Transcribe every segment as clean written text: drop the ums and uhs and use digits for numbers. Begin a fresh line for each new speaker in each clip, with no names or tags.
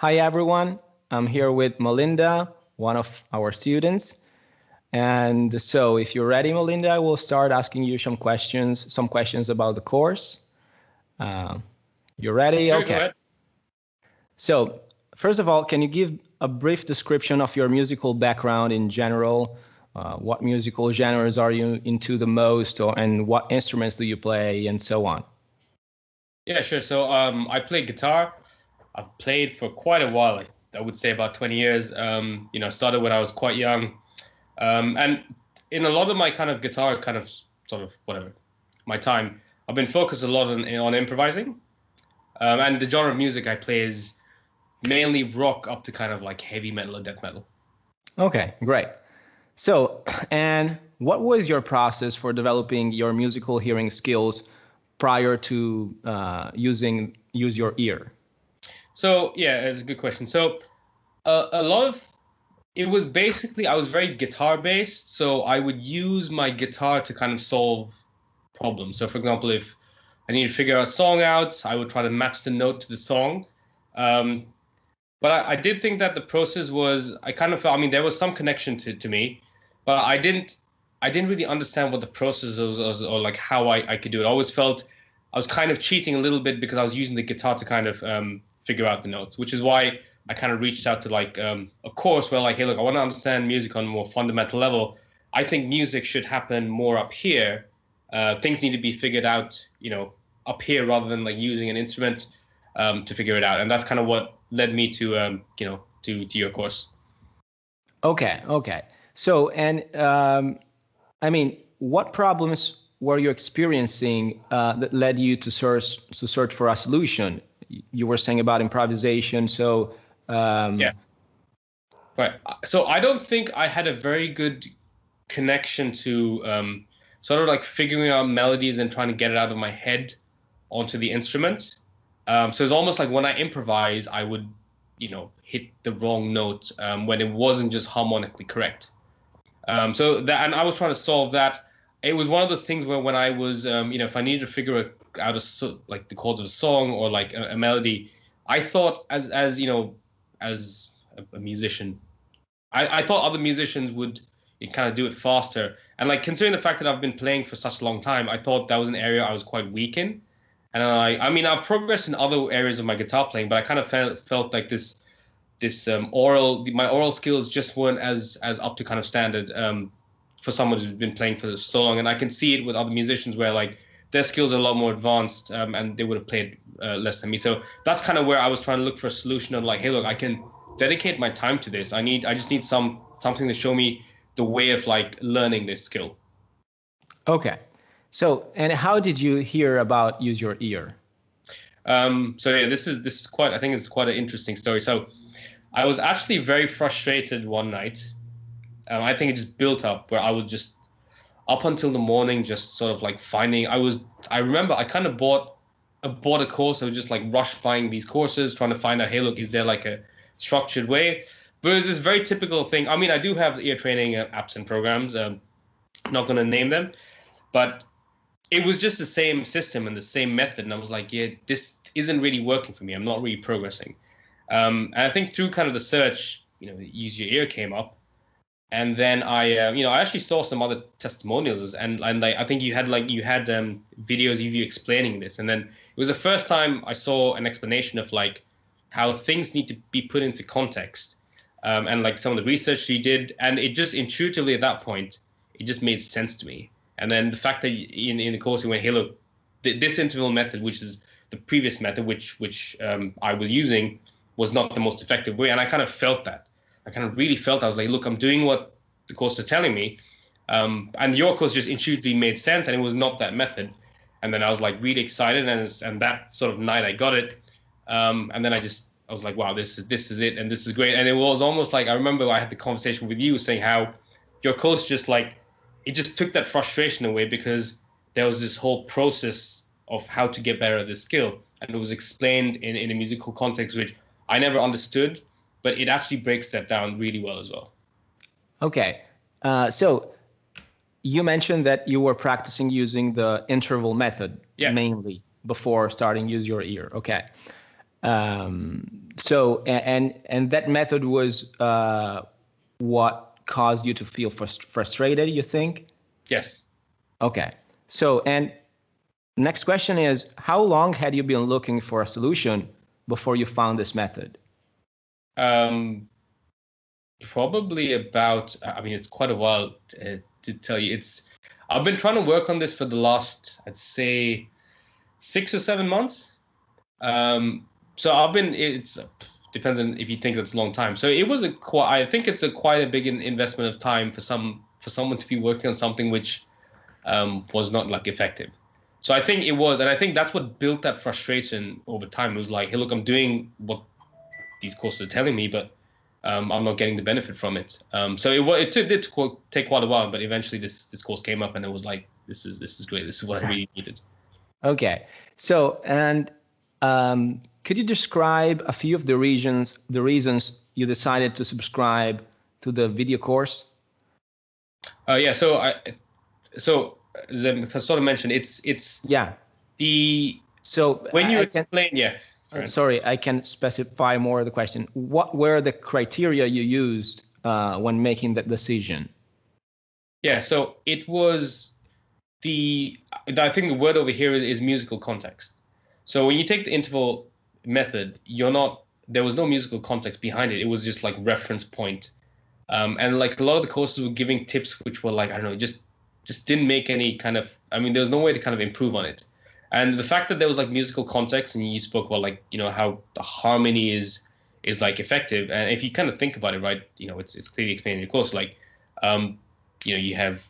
Hi, everyone. I'm here with Malinda, one of our students. And so if you're ready, Malinda, I will start asking you some questions about the course. You're ready?
Sure,
okay.
go ahead.
So first of all, can you give a brief description of your musical background in general? What musical genres are you into the most, and what instruments do you play, and so on?
Yeah, sure. So I play guitar. I've played for quite a while. I would say about 20 years. Started when I was quite young. And in a lot of my kind of guitar kind of sort of whatever, my time, I've been focused a lot on improvising. And the genre of music I play is mainly rock up to kind of like heavy metal or death metal.
Okay, great. So, and what was your process for developing your musical hearing skills prior to using Use Your Ear?
So yeah, it's a good question. So a lot of it was basically I was very guitar based, so I would use my guitar to kind of solve problems. So for example, if I need to figure a song out, I would try to match the note to the song. Um, but I did think that the process was I kind of felt I mean there was some connection to me, but I didn't really understand what the process was or like how I could do it. I always felt I was kind of cheating a little bit because I was using the guitar to kind of figure out the notes, which is why I kind of reached out to like a course where like, hey, look, I want to understand music on a more fundamental level. I think music should happen more up here. Things need to be figured out, up here rather than like using an instrument to figure it out. And that's kind of what led me to, to your course.
Okay. So, and I mean, what problems were you experiencing that led you to search for a solution? You were saying about improvisation, so
yeah. Right. So I don't think I had a very good connection to sort of like figuring out melodies and trying to get it out of my head onto the instrument. So it's almost like when I improvise, I would, hit the wrong note when it wasn't just harmonically correct. So that, and I was trying to solve that. It was one of those things where when I was, if I needed to figure out like the chords of a song or like a melody, I thought as a musician, I thought other musicians would kind of do it faster. And like considering the fact that I've been playing for such a long time, I thought that was an area I was quite weak in. And I've progressed in other areas of my guitar playing, but I kind of felt like my oral skills just weren't as up to kind of standard for someone who's been playing for so long. And I can see it with other musicians where like their skills are a lot more advanced and they would have played less than me. So that's kind of where I was trying to look for a solution of like, hey, look, I can dedicate my time to this. I just need something to show me the way of like learning this skill.
Okay. So, and how did you hear about Use Your Ear?
So yeah, this is quite, I think it's quite an interesting story. So I was actually very frustrated one night. I think it just built up where I was just up until the morning, just sort of like I remember I kind of bought a course. I was just like rush buying these courses, trying to find out, hey, look, is there like a structured way? But it's this very typical thing. I mean, I do have ear training apps and programs. I'm not going to name them, but it was just the same system and the same method. And I was like, yeah, this isn't really working for me. I'm not really progressing. And I think through kind of the search, Use Your Ear came up. And then I actually saw some other testimonials, and like I think you had videos of you explaining this, and then it was the first time I saw an explanation of like how things need to be put into context, and like some of the research you did, and it just intuitively at that point it just made sense to me. And then the fact that in the course you went, hey, look, this interval method, which is the previous method, which I was using, was not the most effective way, and I kind of felt that. I kind of really felt I was like, look, I'm doing what the course is telling me, and your course just intuitively made sense, and it was not that method. And then I was like really excited, and that sort of night I got it, and then I was like, wow, this is it, and this is great. And it was almost like I remember I had the conversation with you saying how your course just like it just took that frustration away because there was this whole process of how to get better at this skill, and it was explained in a musical context which I never understood, but it actually breaks that down really well as well.
Okay. So you mentioned that you were practicing using the interval method mainly before starting Use Your Ear. Okay. So and that method was what caused you to feel frustrated, you think?
Yes.
Okay. So, and next question is, how long had you been looking for a solution before you found this method?
Probably about, I mean, it's quite a while to tell you. I've been trying to work on this for the last, I'd say, 6 or 7 months. So it's depends on if you think that's a long time. So it was I think it's quite a big investment of time for someone to be working on something which was not like effective. So I think it was, and I think that's what built that frustration over time. It was like, hey, look, I'm doing what these courses are telling me, but I'm not getting the benefit from it. So it did take quite a while, but eventually this course came up, and it was like, this is great. This is what I really needed.
Okay. So, and could you describe a few of the reasons you decided to subscribe to the video course?
Yeah. So as I sort of mentioned, it's
yeah.
So when you explain, yeah.
Sorry, I can specify more of the question. What were the criteria you used when making that decision?
Yeah, so it was I think the word over here is musical context. So when you take the interval method, there was no musical context behind it. It was just like reference point. And like a lot of the courses were giving tips which were like, I don't know, just didn't make any kind of, I mean, there was no way to kind of improve on it. And the fact that there was like musical context, and you spoke about like, how the harmony is like effective. And if you kind of think about it, right, it's clearly explained in the course. Like, you have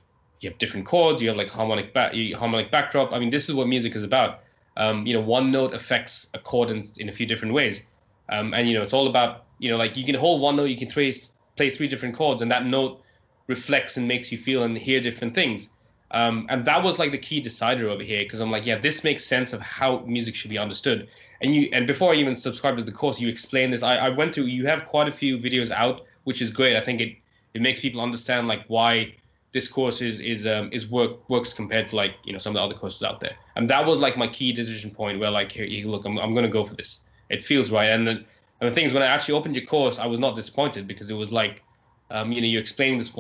different chords, you have like harmonic backdrop. I mean, this is what music is about. One note affects a chord in a few different ways. And it's all about, like you can hold one note, you can play 3 different chords, and that note reflects and makes you feel and hear different things. And that was like the key decider over here, because I'm like, yeah, this makes sense of how music should be understood. And before I even subscribed to the course, you explained this. I went through. You have quite a few videos out, which is great. I think it makes people understand like why this course works compared to like some of the other courses out there. And that was like my key decision point, where like, here, look, I'm going to go for this. It feels right. And the thing is, when I actually opened your course, I was not disappointed, because it was like, you're explaining this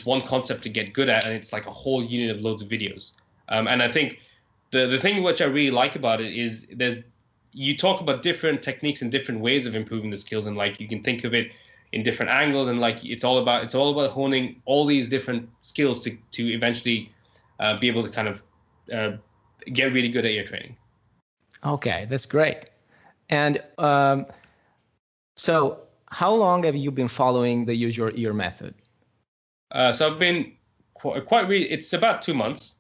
one concept to get good at, and it's like a whole unit of loads of videos. And I think the thing which I really like about it is you talk about different techniques and different ways of improving the skills, and like you can think of it in different angles, and like it's all about honing all these different skills to eventually be able to kind of get really good at ear training.
Okay, that's great. And so how long have you been following the Use Your Ear method?
So I've been it's about 2 months.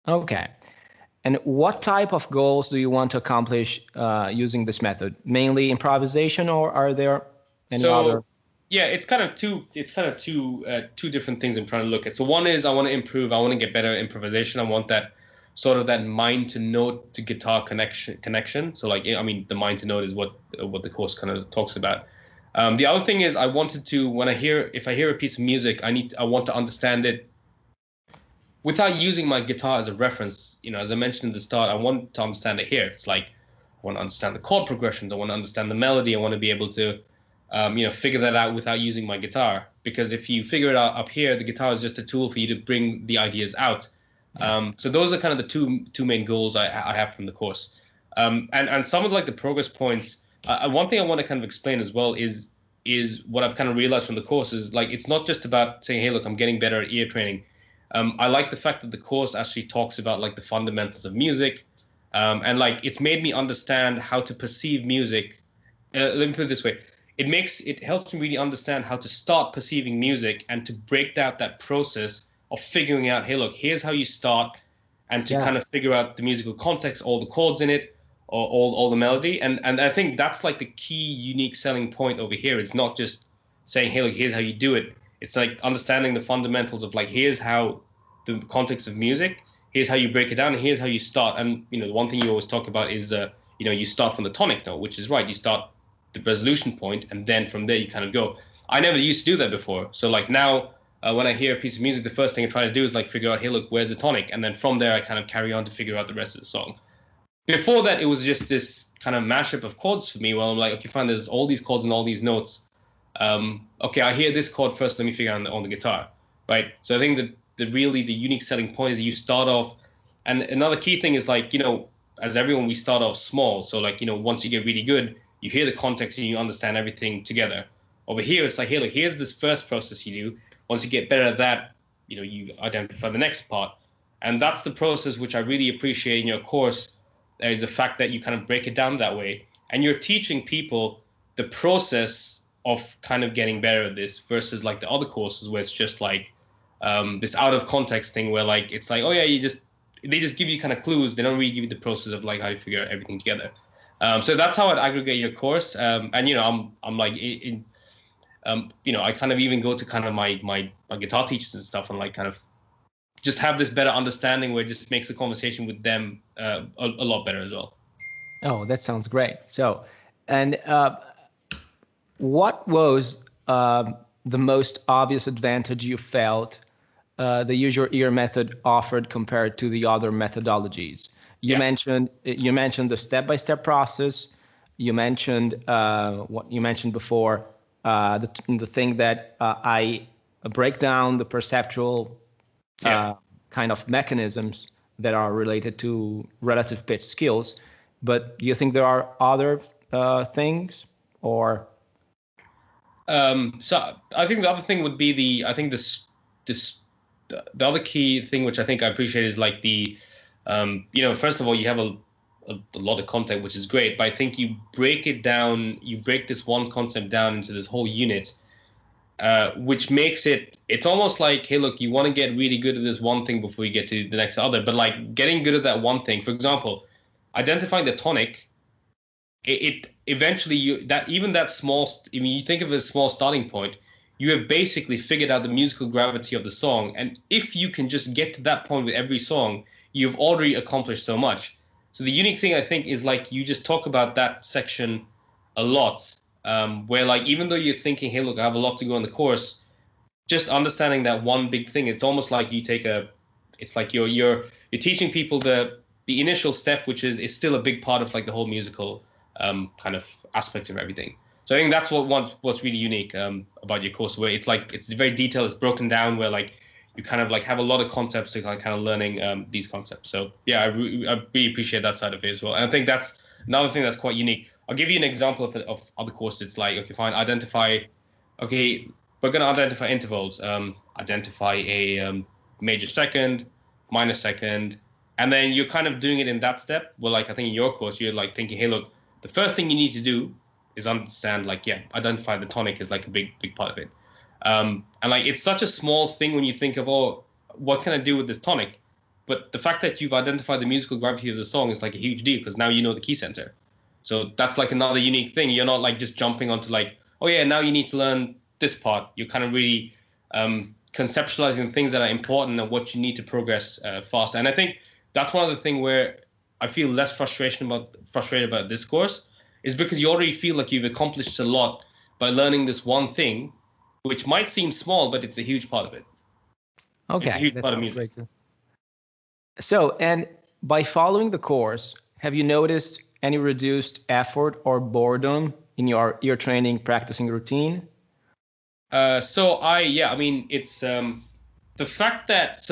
Okay. And what type of goals do you want to accomplish using this method? Mainly improvisation, or are there any other?
Yeah, it's kind of two different things I'm trying to look at. So one is I want to improve. I want to get better at improvisation. I want that sort of that mind to note to guitar connection. So like, I mean, the mind to note is what the course kind of talks about. The other thing is I wanted to, if I hear a piece of music, I want to understand it without using my guitar as a reference. As I mentioned at the start, I want to understand it here. It's like, I want to understand the chord progressions. I want to understand the melody. I want to be able to, figure that out without using my guitar. Because if you figure it out up here, the guitar is just a tool for you to bring the ideas out. So those are kind of the two main goals I have from the course. And some of like the progress points. One thing I want to kind of explain as well is what I've kind of realized from the course is like, it's not just about saying, hey, look, I'm getting better at ear training. I like the fact that the course actually talks about like the fundamentals of music. And like, it's made me understand how to perceive music. Let me put it this way. It helps me really understand how to start perceiving music and to break down that process of figuring out, hey, look, here's how you start, and to kind of figure out the musical context, all the chords in it, or all the melody. And I think that's like the key unique selling point over here. It's not just saying, hey, look, here's how you do it. It's like understanding the fundamentals of like, here's how the context of music, here's how you break it down, and here's how you start. And the one thing you always talk about is you start from the tonic note, which is right. You start the resolution point, and then from there you kind of go. I never used to do that before. So like now, when I hear a piece of music, the first thing I try to do is like figure out, hey, look, where's the tonic? And then from there I kind of carry on to figure out the rest of the song. Before that, it was just this kind of mashup of chords for me. Well, I'm like, okay, fine. There's all these chords and all these notes. Okay, I hear this chord first. Let me figure out on the guitar, right? So I think that the unique selling point is you start off, and another key thing is like, as everyone, we start off small. So like, once you get really good, you hear the context and you understand everything together. Over here, it's like, hey, look, here's this first process you do. Once you get better at that, you identify the next part. And that's the process which I really appreciate in your course, is the fact that you kind of break it down that way. And you're teaching people the process of kind of getting better at this versus like the other courses where it's just like this out of context thing where like, it's like, oh yeah, they just give you kind of clues. They don't really give you the process of like how you figure everything together. So that's how I'd aggregate your course. And, I'm like, I kind of even go to kind of my guitar teachers and stuff and like kind of just have this better understanding where it just makes the conversation with them a lot better as well.
Oh, that sounds great. So, and what was the most obvious advantage you felt the UseYourEar method offered compared to the other methodologies? You mentioned the step-by-step process. You mentioned what you mentioned before, the thing that I break down the perceptual kind of mechanisms that are related to relative pitch skills. But do you think there are other things, or?
So I think the other thing would be the other key thing which I think I appreciate is like the first of all, you have a lot of content, which is great, but I think you break it down, you break this one concept down into this whole unit, which makes it's almost like, hey, look, you want to get really good at this one thing before you get to the next other, but like getting good at that one thing, for example, identifying the tonic, it eventually that small, I mean, you think of it as a small starting point, you have basically figured out the musical gravity of the song. And if you can just get to that point with every song, you've already accomplished so much. So the unique thing, I think, is like you just talk about that section a lot, where like even though you're thinking, hey, look, I have a lot to go in the course, just understanding that one big thing, it's almost like you take it's like you're teaching people the initial step, which is still a big part of like the whole musical kind of aspect of everything. So I think that's what's really unique about your course, where it's like it's very detailed, it's broken down, where like you kind of like have a lot of concepts to kind of learning these concepts. So yeah, I really appreciate that side of it as well. And I think that's another thing that's quite unique. I'll give you an example of other courses. It's like, okay, fine, we're going to identify intervals, identify a major second, minor second, and then you're kind of doing it in that step. Well, like I think in your course, you're like thinking, hey, look, the first thing you need to do is understand, like, identify the tonic is like a big part of it. And like, it's such a small thing when you think of, oh, what can I do with this tonic? But the fact that you've identified the musical gravity of the song is like a huge deal, because now you know the key center. So that's like another unique thing. You're not like just jumping onto like, oh yeah, now you need to learn this part. You're kind of really conceptualizing things that are important and what you need to progress faster. And I think that's one of the things where I feel less frustrated about this course, is because you already feel like you've accomplished a lot by learning this one thing, which might seem small, but it's a huge part of it.
Okay, it's a huge part of music. Great. So, and by following the course, have you noticed any reduced effort or boredom in your ear training practicing routine?
It's the fact that,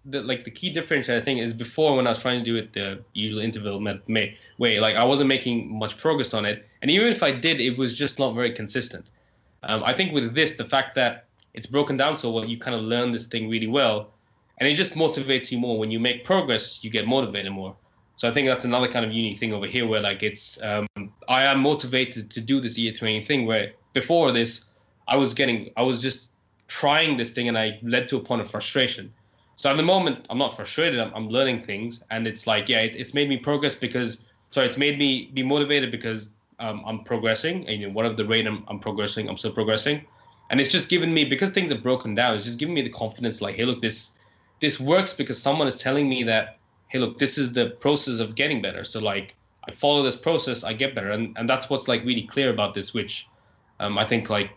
the key difference, I think, is before, when I was trying to do it the usual interval way, like I wasn't making much progress on it. And even if I did, it was just not very consistent. I think with this, the fact that it's broken down so well, you kind of learn this thing really well, and it just motivates you more. When you make progress, you get motivated more. So I think that's another kind of unique thing over here, where like I am motivated to do this ear training thing, where before this, I was just trying this thing, and I led to a point of frustration. So at the moment, I'm not frustrated. I'm learning things, and it's like, it's made me progress it's made me be motivated because I'm progressing, and whatever the rate I'm progressing, I'm still progressing. And it's just given me, because things are broken down, it's just giving me the confidence, like, hey, look, this works because someone is telling me that, hey, look, this is the process of getting better. So like, I follow this process, I get better. And that's what's like really clear about this, which I think like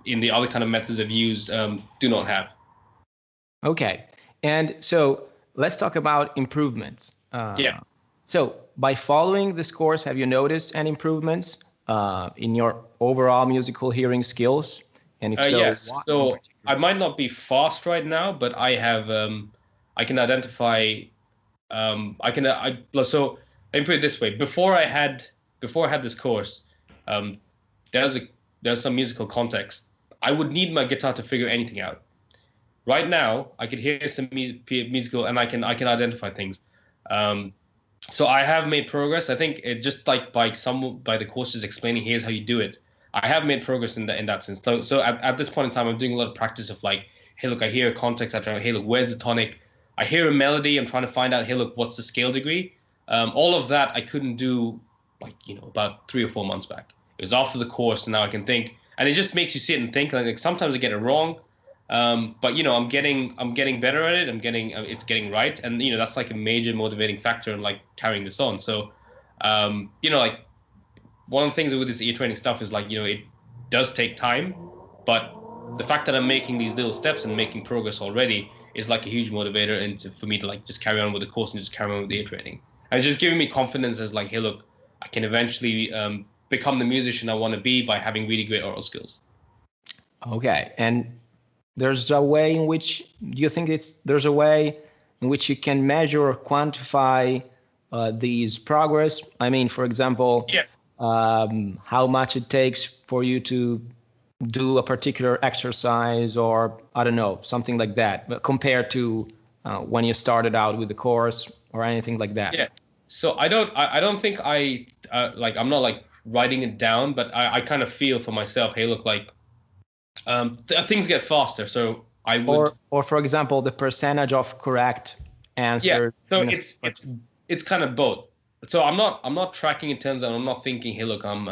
in the other kind of methods I've used do not have.
Okay. And so let's talk about improvements. So by following this course, have you noticed any improvements in your overall musical hearing skills? And if so,
Yes.
what in
So
particular?
I might not be fast right now, but I have I can identify so let me put it this way. Before I had this course, um, there's some musical context. I would need my guitar to figure anything out. Right now, I could hear some musical, and I can identify things. So I have made progress. I think it just like by the courses explaining here's how you do it. I have made progress in that sense. So at this point in time, I'm doing a lot of practice of like, hey, look, I hear a context. I try, hey, look, where's the tonic? I hear a melody. I'm trying to find out, hey, look, what's the scale degree? All of that I couldn't do about 3 or 4 months back. It was after the course, and now I can think, and it just makes you sit and think. Like sometimes I get it wrong, but I'm getting better at it. It's getting right, and that's like a major motivating factor in like carrying this on. So, like one of the things with this ear training stuff is like it does take time, but the fact that I'm making these little steps and making progress already is like a huge motivator, and for me to like just carry on with the course and just carry on with the ear training. And it's just giving me confidence as like, hey, look, I can eventually become the musician I want to be by having really great oral skills.
Okay, and there's a way in which do you think there's a way in which you can measure or quantify these progress? I mean, for example,
Yeah.
How much it takes for you to do a particular exercise, or I don't know, something like that, but compared to when you started out with the course or anything like that.
Yeah. So I don't think I'm not like writing it down, but I kind of feel for myself, hey, look, like things get faster. So I would,
or for example, the percentage of correct answers.
Yeah. So it's kind of both. So I'm not tracking in terms of, I'm not thinking, hey, look, I'm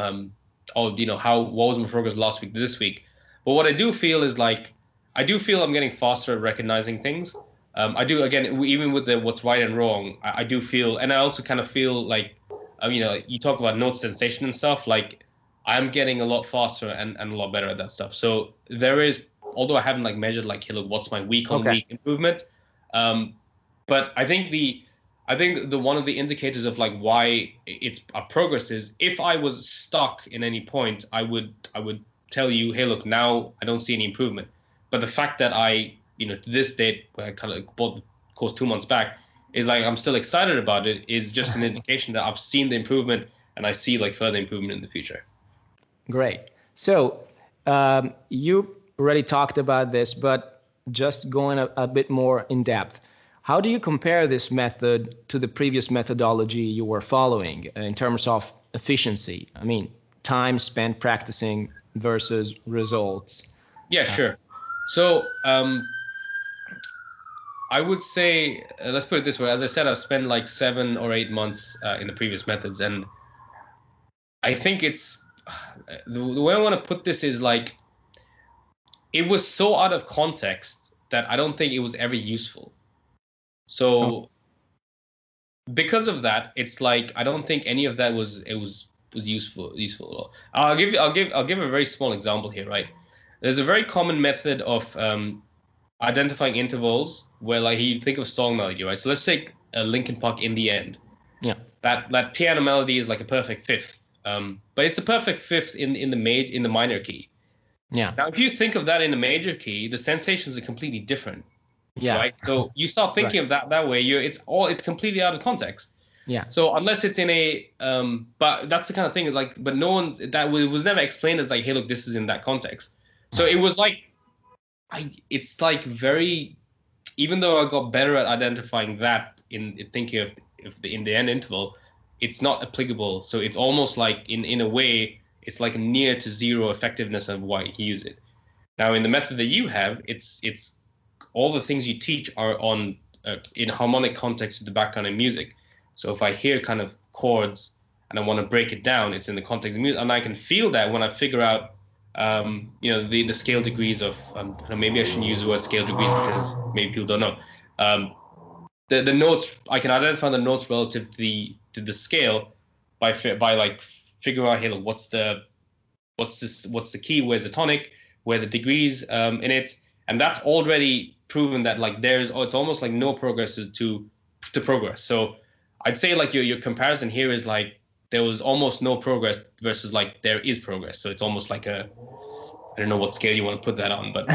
what was my progress last week to this week. But what I do feel is like, I do feel I'm getting faster at recognizing things. I do, again, even with the what's right and wrong, I do feel, and I also kind of feel like, you talk about note sensation and stuff, like I'm getting a lot faster and a lot better at that stuff. So there is, although I haven't like measured like, hey, look, what's my week on week improvement. But I think the one of the indicators of like why it's a progress is if I was stuck in any point, I would tell you, hey, look, now I don't see any improvement. But the fact that I, to this date, when I kind of bought the course 2 months back, is like I'm still excited about it, is just an indication that I've seen the improvement and I see like further improvement in the future.
Great. So you already talked about this, but just going a bit more in depth. How do you compare this method to the previous methodology you were following in terms of efficiency? I mean, time spent practicing versus results.
Yeah, sure. So I would say, let's put it this way. As I said, I've spent like 7 or 8 months in the previous methods. And I think it's, the way I want to put this is like, it was so out of context that I don't think it was ever useful. So because of that, it's like I don't think any of that was useful at all. I'll give a very small example here, right? There's a very common method of identifying intervals where like you think of song melody, right? So let's take a Linkin Park In the End.
Yeah.
That piano melody is like a perfect fifth. But it's a perfect fifth in the minor key.
Yeah.
Now if you think of that in the major key, the sensations are completely different.
Yeah.
Right. So you start thinking of that way, it's completely out of context.
Yeah.
So unless it's in a but that's the kind of thing like, but no one that was never explained as like, hey, look, this is in that context. So it was like, it's like very, even though I got better at identifying that in thinking of the in the end interval, it's not applicable. So it's almost like in a way, it's like near to zero effectiveness of why you use it. Now in the method that you have, it's all the things you teach are on in harmonic context of the background in music. So if I hear kind of chords and I want to break it down, it's in the context of music, and I can feel that when I figure out, the scale degrees of. Maybe I shouldn't use the word scale degrees because maybe people don't know. The notes, I can identify the notes relative to the scale by like figuring out, hey, look, what's the key, where's the tonic, where the degrees in it, and that's already proven that like it's almost like no progress to progress. So I'd say like your comparison here is like there was almost no progress versus like there is progress. So it's almost like a, I don't know what scale you want to put that on, but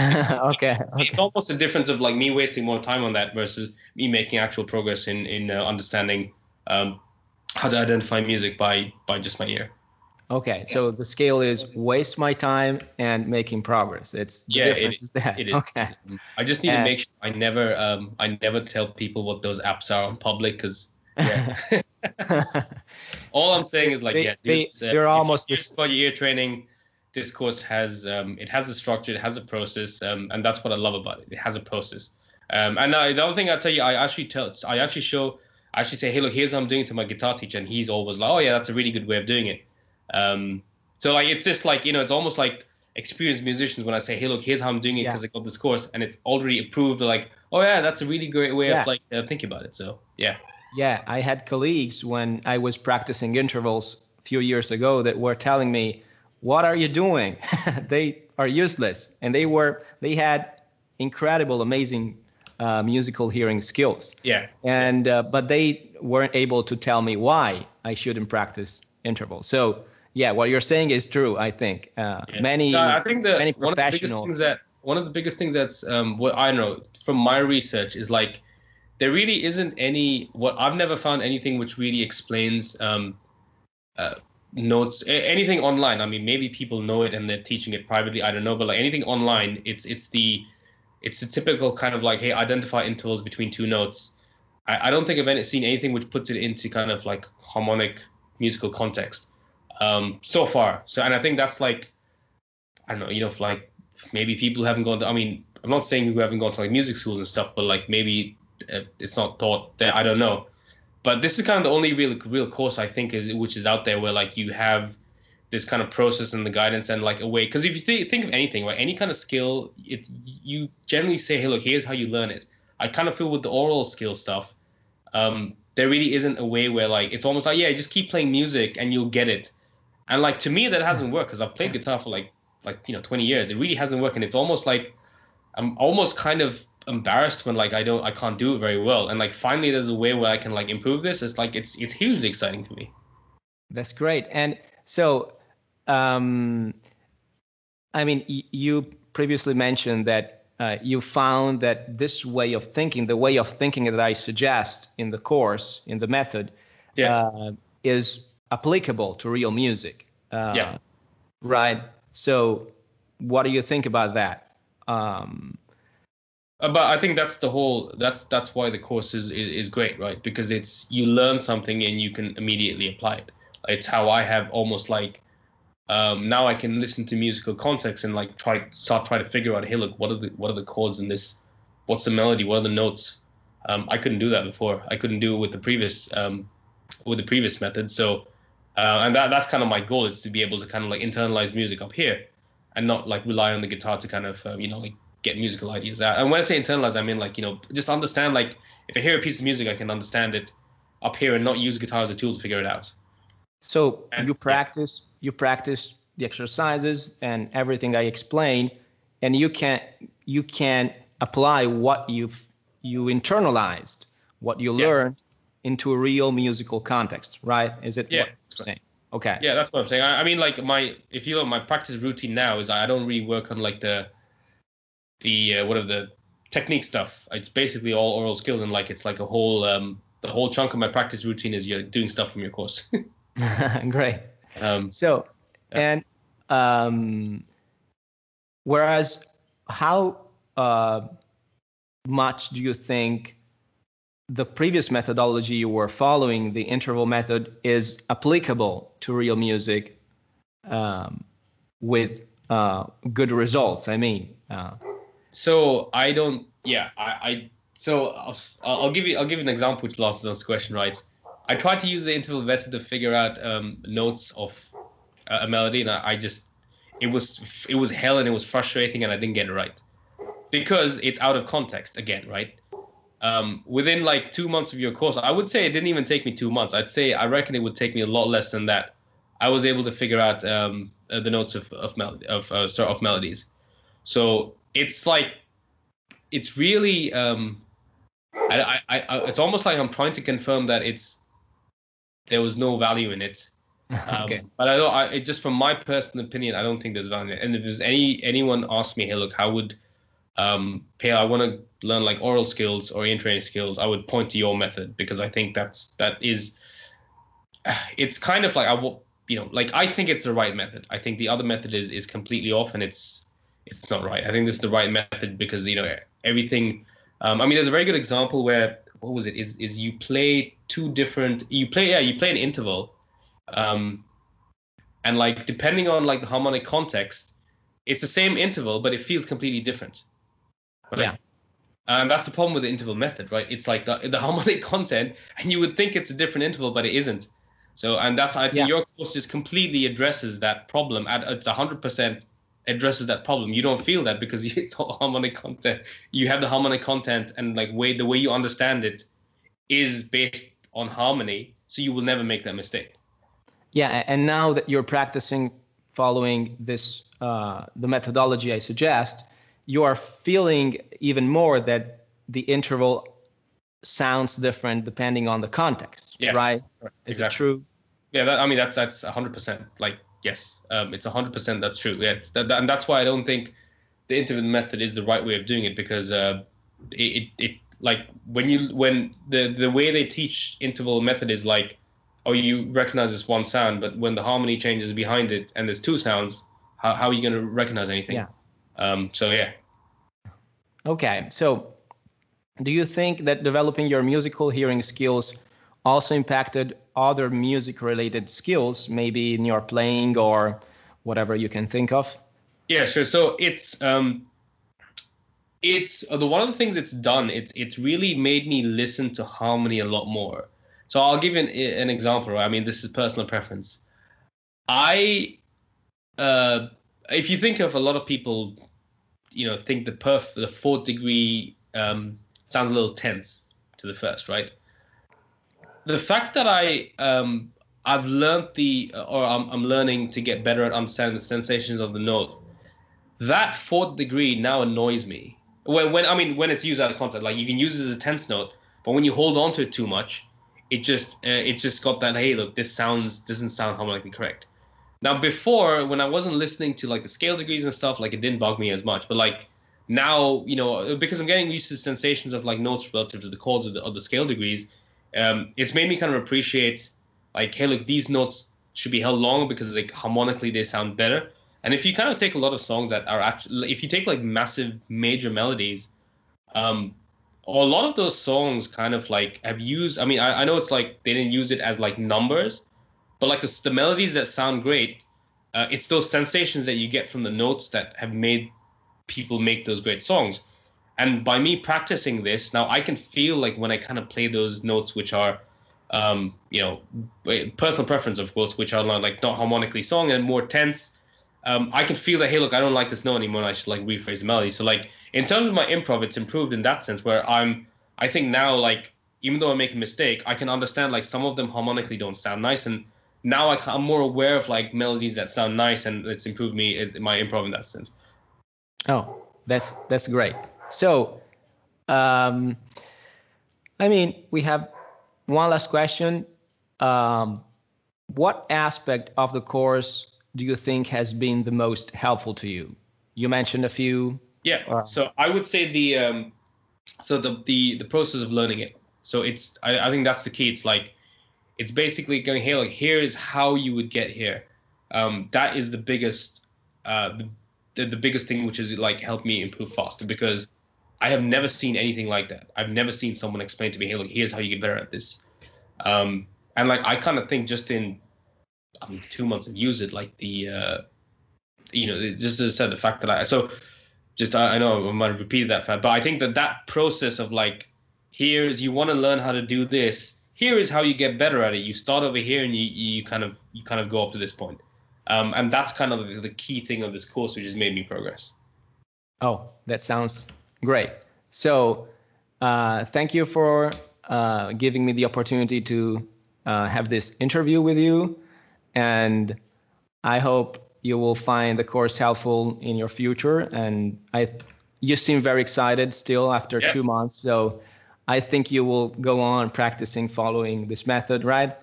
Okay.
it's almost a difference of like me wasting more time on that versus me making actual progress in understanding how to identify music by just my ear.
Okay, so the scale is waste my time and making progress. It's the difference is that.
It is.
Okay.
I just need to make sure I never tell people what those apps are in public because all I'm saying is like
they're almost
this for your ear training. This course has it has a structure, it has a process, and that's what I love about it. It has a process. And the other thing I tell you, I actually say, hey, look, here's how I'm doing it to my guitar teacher, and he's always like, oh yeah, that's a really good way of doing it. So like it's just like, it's almost like experienced musicians when I say, hey, look, here's how I'm doing it because I got this course and it's already approved. They're like, oh yeah, that's a really great way of like thinking about it. So yeah.
Yeah, I had colleagues when I was practicing intervals a few years ago that were telling me, what are you doing? They are useless. And they had incredible, amazing musical hearing skills.
Yeah.
And but they weren't able to tell me why I shouldn't practice intervals. So yeah, what you're saying is true. I think many professionals.
One of the biggest things that's what I know from my research is like there really isn't any. What I've never found anything which really explains notes, anything online. I mean, maybe people know it and they're teaching it privately. I don't know, but like anything online, it's the typical kind of like, hey, identify intervals between two notes. I don't think I've seen anything which puts it into kind of like harmonic musical context so far. So, and I think that's like, I don't know, for like maybe people who haven't gone to, I mean, I'm not saying who haven't gone to like music schools and stuff, but like maybe it's not taught there. I don't know. But this is kind of the only real course I think which is out there where like you have this kind of process and the guidance and like a way. Because if you think of anything, right, any kind of skill, you generally say, hey, look, here's how you learn it. I kind of feel with the oral skill stuff, there really isn't a way where like it's almost like, yeah, just keep playing music and you'll get it. And like to me that hasn't worked because I've played guitar for like 20 years. It really hasn't worked, and it's almost like I'm almost kind of embarrassed when like I can't do it very well. And like finally there's a way where I can like improve this. It's like it's hugely exciting for me.
That's great. And so I mean, you previously mentioned that you found that this way of thinking, the way of thinking that I suggest in the course, in the method, is applicable to real music. Right. So what do you think about that?
But I think that's the whole, that's why the course is great, right? Because it's, you learn something and you can immediately apply it. It's how I have almost like, now I can listen to musical context and like try to figure out, hey, look, what are the chords in this? What's the melody? What are the notes? I couldn't do that before. I couldn't do it with the previous method. So, and that's kind of my goal, is to be able to kind of like internalize music up here, and not like rely on the guitar to kind of like get musical ideas out. And when I say internalize, I mean like just understand, like if I hear a piece of music, I can understand it up here and not use guitar as a tool to figure it out.
So you practice the exercises and everything I explained, and you can apply what you internalized, what you learned into a real musical context, right? Is it what you're saying? Okay.
Yeah, that's what I'm saying. I mean, like if you look, my practice routine now is I don't really work on like the technique stuff. It's basically all oral skills, and like it's like a whole the whole chunk of my practice routine is you're doing stuff from your course.
Great. Whereas how much do you think the previous methodology you were following, the interval method, is applicable to real music with good results? I mean,
so I don't. Yeah, So I'll give you an example which answers this question, right? I tried to use the interval method to figure out notes of a melody, and it was hell, and it was frustrating, and I didn't get it right because it's out of context again, right? Within like 2 months of your course, I would say it didn't even take me 2 months. I reckon it would take me a lot less than that. I was able to figure out the notes of melodies. So it's like, it's really it's almost like I'm trying to confirm that it's there was no value in it.
Okay.
But just from my personal opinion, I don't think there's value in it. And if there's anyone asks me, hey, look, how would I want to learn like oral skills or training skills, I would point to your method, because I think it's kind of like I think it's the right method. I think the other method is completely off, and it's not right. I think this is the right method because everything. There's a very good example where, what was it? Is you play you play an interval, and like depending on like the harmonic context, it's the same interval, but it feels completely different. Right?
Yeah.
And that's the problem with the interval method, right? It's like the harmonic content, and you would think it's a different interval, but it isn't. So, and I think your course just completely addresses that problem. It's 100% addresses that problem. You don't feel that because it's harmonic content. You have the harmonic content, and like the way you understand it is based on harmony. So you will never make that mistake.
Yeah, and now that you're practicing following this, the methodology I suggest, you are feeling even more that the interval sounds different depending on the context,
yes,
right? Is
exactly.
it true?
Yeah, that's 100%. Like, yes, it's 100% that's true. Yeah, and that's why I don't think the interval method is the right way of doing it, because it like when the way they teach interval method is like, oh, you recognize this one sound, but when the harmony changes behind it and there's two sounds, how are you going to recognize anything?
Yeah.
So yeah.
Okay, so do you think that developing your musical hearing skills also impacted other music-related skills, maybe in your playing or whatever you can think of?
Yeah, sure. So it's one of the things it's done. It's really made me listen to harmony a lot more. So I'll give you an example. Right? I mean, this is personal preference. If you think of a lot of people, think the fourth degree sounds a little tense to the first, right? The fact that I've learned I'm learning to get better at understanding the sensations of the note, that fourth degree now annoys me. When it's used out of context, like you can use it as a tense note, but when you hold on to it too much, it just got that, hey, look, this doesn't sound harmonically correct. Now, before, when I wasn't listening to like the scale degrees and stuff, like it didn't bug me as much. But like now, because I'm getting used to sensations of like notes relative to the chords of the scale degrees, it's made me kind of appreciate like, hey, look, these notes should be held longer because like harmonically they sound better. And if you kind of take a lot of songs that are actually, if you take like massive major melodies, a lot of those songs kind of like have used, I know it's like they didn't use it as like numbers, but like the melodies that sound great, it's those sensations that you get from the notes that have made people make those great songs. And by me practicing this, now I can feel like when I kind of play those notes, which are, personal preference, of course, which are like not harmonically sung and more tense, I can feel that, hey, look, I don't like this note anymore, and I should like rephrase the melody. So like in terms of my improv, it's improved in that sense, where I think now, like, even though I make a mistake, I can understand like some of them harmonically don't sound nice, and now I'm more aware of like melodies that sound nice, and it's improved my improv in that sense.
Oh, that's great. So, we have one last question. What aspect of the course do you think has been the most helpful to you? You mentioned a few.
Yeah. So I would say the process of learning it. So I think that's the key. It's like, it's basically going, hey, like, here is how you would get here. That is the biggest, the biggest thing, which is like helped me improve faster, because I have never seen anything like that. I've never seen someone explain to me, hey, look, here's how you get better at this. And like, I kind of think just in 2 months of use it, like just as I said, the fact that I know I might have repeated that fact, but I think that process of like, you want to learn how to do this, here is how you get better at it. You start over here and you kind of go up to this point. And that's kind of the key thing of this course, which has made me progress.
Oh, that sounds great. So thank you for giving me the opportunity to have this interview with you. And I hope you will find the course helpful in your future. And you seem very excited still after 2 months. So I think you will go on practicing following this method, right?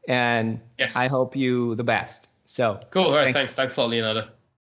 and
Yes.
I hope you the best. So
Cool. All right. Thanks a lot, Leonardo.